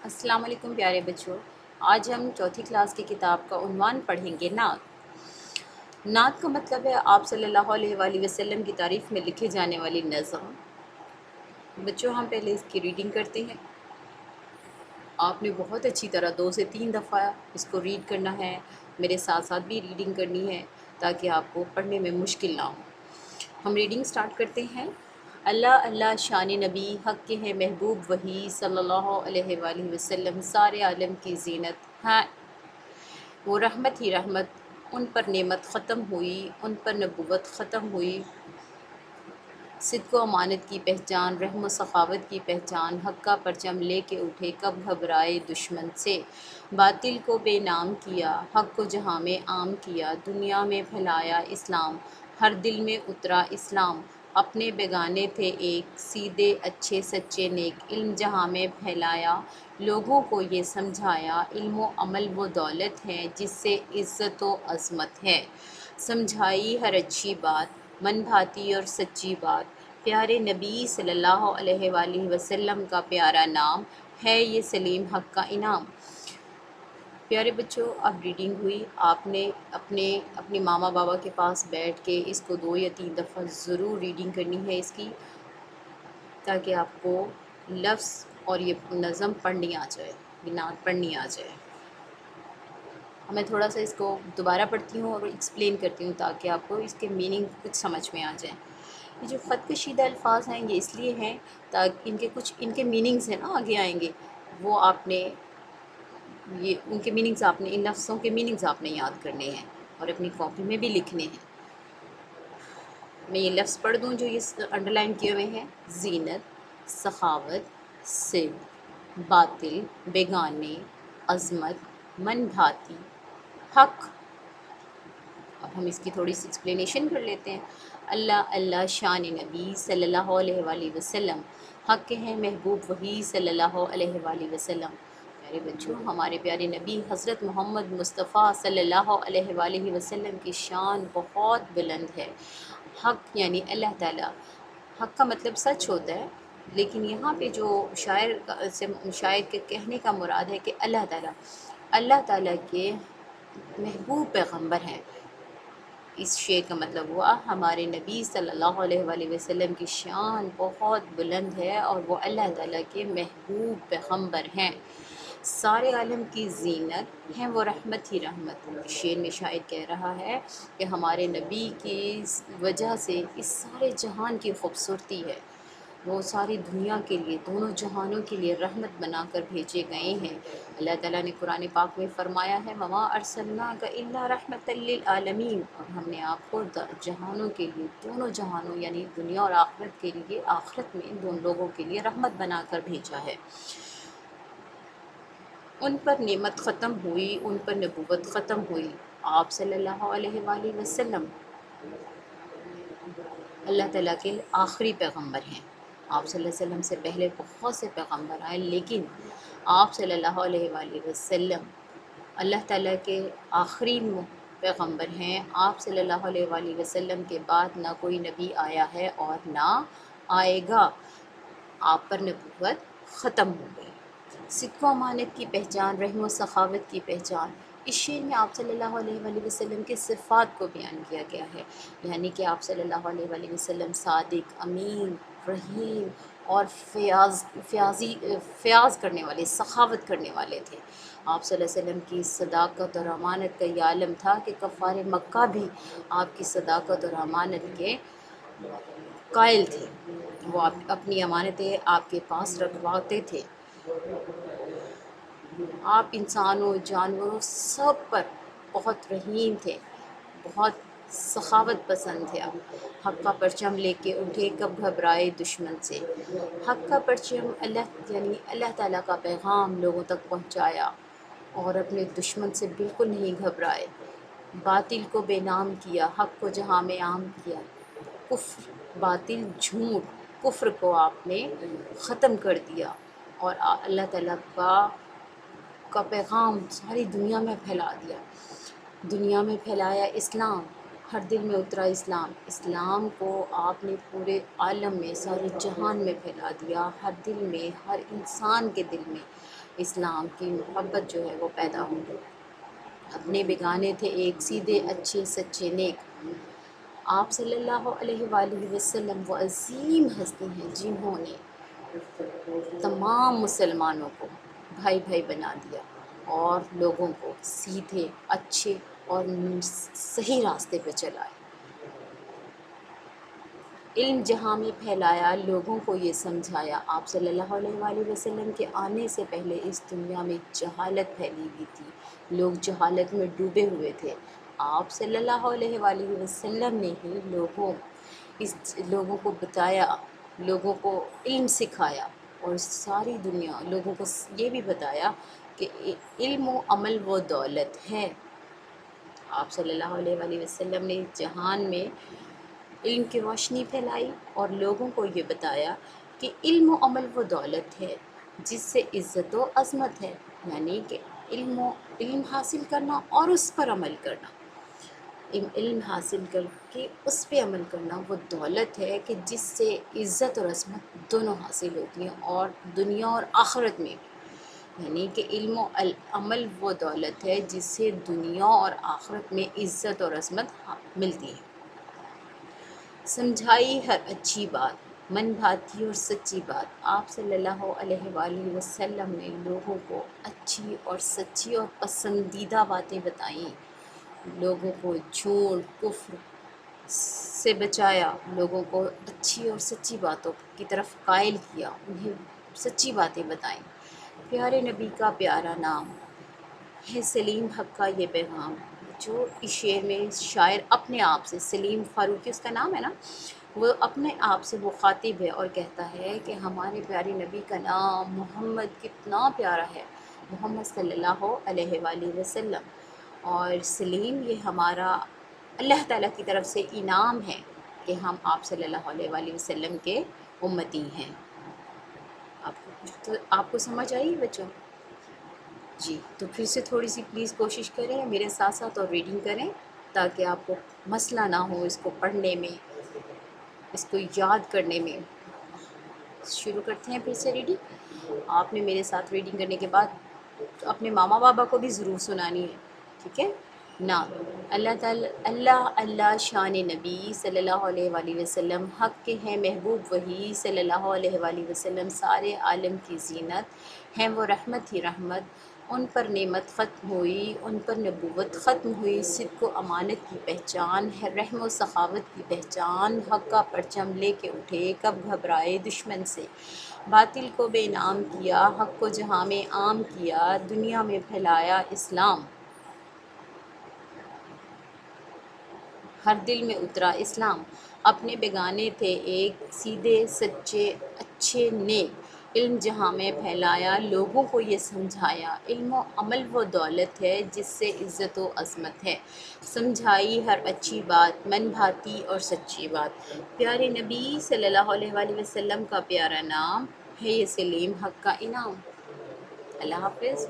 अस्सलाम वालेकुम प्यारे बच्चों। आज हम चौथी क्लास की किताब का उन्वान पढ़ेंगे नात। नात का मतलब है आप सल्लल्लाहु अलैहि वसल्लम की तारीफ़ में लिखे जाने वाली नज़म। बच्चों हम पहले इसकी रीडिंग करते हैं। आपने बहुत अच्छी तरह 2 से 3 दफ़ा इसको रीड करना है, मेरे साथ साथ भी रीडिंग करनी है ताकि आपको पढ़ने में मुश्किल ना हो। हम रीडिंग स्टार्ट करते हैं। अल्लाह अल्लाह शान नबी हक़ के हैं महबूब वही सल्लल्लाहु अलैहि वसल्लम सारे आलम की ज़ीनत हैं। वो रहमत ही रहमत, उन पर नेमत ख़त्म हुई, उन पर नबूवत ख़त्म हुई। सिद्क़ व अमानत की पहचान, रहम व सखावत की पहचान, हक़ का परचम लेके उठे कब घबराए दुश्मन से। बातिल को बेनाम किया, हक़ को जहाँ में आम किया, दुनिया में फैलाया इस्लाम, हर दिल में उतरा इस्लाम। अपने बेगाने थे एक, सीधे अच्छे सच्चे नेक, इल्म जहाँ में फैलाया, लोगों को ये समझाया, इल्म व अमल वो दौलत है जिससे इज़्ज़त व अज़मत है। समझाई हर अच्छी बात, मन भाती और सच्ची बात, प्यारे नबी सल्लल्लाहु अलैहि वसल्लम का प्यारा नाम है ये सलीम हक़ का इनाम। प्यारे बच्चों, अब रीडिंग हुई। आपने अपने मामा बाबा के पास बैठ के इसको 2 या 3 दफ़ा ज़रूर रीडिंग करनी है इसकी, ताकि आपको लफ्ज़ और ये नज़म पढ़नी आ जाए, नात पढ़नी आ जाए। मैं थोड़ा सा इसको दोबारा पढ़ती हूँ और एक्सप्लेन करती हूँ ताकि आपको इसके मीनिंग कुछ समझ में आ जाए। ये जो ख़त कशीदा अल्फाज हैं ये इसलिए हैं ताकि इनके मीनिंग्स हैं ना आगे आएंगे, वो आपने ये उनके मीनिंग्स आपने इन लफ्ज़ों के मीनिंग्स आपने याद करने हैं और अपनी कॉपी में भी लिखने हैं। मैं ये लफ्ज़ पढ़ दूँ जो ये अंडरलाइन किए हुए हैं। ज़ीनत, सखावत, सिद्क़, बातिल, बेगाने, अज़मत, मन भाती, हक़। अब हम इसकी थोड़ी सी एक्सप्लेनेशन कर लेते हैं। अल्लाह अल्लाह शान नबी सल्लल्लाहु अलैहि वसल्लम, हक़ के हैं महबूब वही सल्लल्लाहु अलैहि वसल्लम। प्यारे बच्चों, हमारे प्यारे नबी हज़रत मोहम्मद मुस्तफ़ा सल्लल्लाहु अलैहि वसल्लम की शान बहुत बुलंद है। हक़ यानी अल्लाह ताला, हक़ का मतलब सच होता है, लेकिन यहाँ पे जो शायर के कहने का मुराद है कि अल्लाह ताला के महबूब पैगम्बर हैं। इस शेर का मतलब हुआ हमारे नबी सल्लल्लाहु अलैहि वसल्लम की शान बहुत बुलंद है और वो अल्लाह ताला के महबूब पैगम्बर हैं, सारे आलम की ज़ीनत हैं, वो रहमत ही रहमत। शेर में शायर कह रहा है कि हमारे नबी की वजह से इस सारे जहान की खूबसूरती है। वो सारी दुनिया के लिए, दोनों जहानों के लिए रहमत बनाकर भेजे गए हैं। अल्लाह ताला ने कुरान पाक में फ़रमाया है वमा अरसलनाका इल्ला रहमतल लिल आलमीन, और हमने आपको जहानों के लिए, दोनों जहानों यानी दुनिया और आखिरत के लिए, आखिरत में दोनों लोगों के लिए रहमत बनाकर भेजा है। उन पर नेमत ख़त्म हुई, उन पर नबूवत ख़त्म हुई। आप सल्लल्लाहु अलैहि वसल्लम अल्लाह ताला के आखिरी पैगंबर हैं। आप सल्लल्लाहु अलैहि वसल्लम से पहले बहुत से पैगंबर आए, लेकिन आप सल्लल्लाहु अलैहि वसल्लम अल्लाह ताला के आखिरी पैगंबर हैं। आप सल्लल्लाहु अलैहि वसल्लम के बाद ना कोई नबी आया है और ना आएगा। आप पर नबूवत ख़त्म हो गई। सिद्क़ व अमानत की पहचान, रहम व सखावत की पहचान। इस शेर में आप सल्लल्लाहु अलैहि वसल्लम के सिफ़ात को बयान किया गया है, यानी कि आप सल्लल्लाहु अलैहि वसल्लम सादिक, अमीन, रहीम और फ़याज़ करने वाले, सखावत करने वाले थे। आप सल्लल्लाहु अलैहि वसल्लम की सदाकत और अमानत का ये आलम था कि कफ़ार मक्का भी आपकी सदाकत और अमानत के कायल थे। वो आप अपनी अमानतें आपके पास रखवाते थे। आप इंसानों, जानवरों सब पर बहुत रहीम थे, बहुत सखावत पसंद थे आप। हक़ का परचम लेके उठे कब घबराए दुश्मन से। हक़ का परचम अल्लाह यानी अल्लाह ताला का पैगाम लोगों तक पहुँचाया और अपने दुश्मन से बिल्कुल नहीं घबराए। बातिल को बेनाम किया, हक़ को जहाँ में आम किया। कुफ्र, बातिल, झूठ, कुफ्र को आपने ख़त्म कर दिया और अल्लाह ताला का पैगाम सारी दुनिया में फैला दिया। दुनिया में फैलाया इस्लाम, ہر دل میں اترا اسلام، اسلام کو آپ نے پورے عالم میں، سارے جہان میں پھیلا دیا۔ ہر دل میں، ہر انسان کے دل میں اسلام کی محبت جو ہے وہ پیدا ہو گئی۔ اپنے بیگانے تھے ایک، سیدھے اچھے سچے نیک۔ آپ صلی اللہ علیہ وآلہ وسلم وہ عظیم ہستی ہیں جنہوں نے تمام مسلمانوں کو بھائی بھائی بنا دیا اور لوگوں کو سیدھے اچھے اور صحیح راستے پہ چلائے۔ علم جہاں میں پھیلایا، لوگوں کو یہ سمجھایا۔ آپ صلی اللہ علیہ وآلہ وسلم کے آنے سے پہلے اس دنیا میں جہالت پھیلی ہوئی تھی، لوگ جہالت میں ڈوبے ہوئے تھے۔ آپ صلی اللہ علیہ وآلہ وسلم نے ہی لوگوں کو بتایا، لوگوں کو علم سکھایا، اور ساری دنیا لوگوں کو یہ بھی بتایا کہ علم و عمل وہ دولت ہے۔ آپ صلی اللہ علیہ وآلہ وسلم نے جہان میں علم کی روشنی پھیلائی اور لوگوں کو یہ بتایا کہ علم و عمل وہ دولت ہے جس سے عزت و عظمت ہے، یعنی کہ علم حاصل کرنا اور اس پر عمل کرنا، علم حاصل کر کے اس پہ عمل کرنا وہ دولت ہے کہ جس سے عزت اور عظمت دونوں حاصل ہوتی ہیں، اور دنیا اور آخرت میں بھی، یعنی کہ علم و عمل وہ دولت ہے جس سے دنیا اور آخرت میں عزت اور عظمت ملتی ہے۔ سمجھائی ہر اچھی بات، من بھاتی اور سچی بات۔ آپ صلی اللہ علیہ وآلہ وسلم نے لوگوں کو اچھی اور سچی اور پسندیدہ باتیں بتائیں، لوگوں کو جھوٹ کفر سے بچایا، لوگوں کو اچھی اور سچی باتوں کی طرف قائل کیا، انہیں سچی باتیں بتائیں۔ پیارے نبی کا پیارا نام ہے سلیم حق کا یہ پیغام، جو اس شعر میں شاعر اپنے آپ سے، سلیم فاروقی اس کا نام ہے نا، وہ اپنے آپ سے مخاطب ہے اور کہتا ہے کہ ہمارے پیارے نبی کا نام محمد کتنا پیارا ہے، محمد صلی اللہ علیہ وآلہ وسلم۔ اور سلیم یہ ہمارا اللہ تعالیٰ کی طرف سے انعام ہے کہ ہم آپ صلی اللہ علیہ وآلہ وسلم کے امتی ہیں۔ آپ کو سمجھ آئی بچوں؟ جی، تو پھر سے تھوڑی سی پلیز کوشش کریں میرے ساتھ ساتھ اور ریڈنگ کریں تاکہ آپ کو مسئلہ نہ ہو اس کو پڑھنے میں، اس کو یاد کرنے میں۔ شروع کرتے ہیں پھر سے ریڈنگ۔ آپ نے میرے ساتھ ریڈنگ کرنے کے بعد اپنے ماما بابا کو بھی ضرور سنانی ہے، ٹھیک ہے نا؟ اللہ تعالیٰ اللہ اللہ شان نبی صلی اللہ علیہ وآلہ وسلم، حق کے ہیں محبوب وہی صلی اللہ علیہ وآلہ وسلم، سارے عالم کی زینت ہیں وہ رحمت ہی رحمت، ان پر نعمت ختم ہوئی، ان پر نبوت ختم ہوئی، صدق و امانت کی پہچان ہے، رحم و سخاوت کی پہچان، حق کا پرچم لے کے اٹھے کب گھبرائے دشمن سے، باطل کو بے نام کیا، حق کو جہاں میں عام کیا، دنیا میں پھیلایا اسلام، ہر دل میں اترا اسلام۔ اپنے بیگانے تھے ایک، سیدھے سچے اچھے نیک، علم جہاں میں پھیلایا، لوگوں کو یہ سمجھایا، علم و عمل وہ دولت ہے جس سے عزت و عظمت ہے۔ سمجھائی ہر اچھی بات، من بھاتی اور سچی بات۔ پیارے نبی صلی اللہ علیہ وآلہ وسلم کا پیارا نام ہے یہ سلیم حق کا انعام۔ اللہ حافظ۔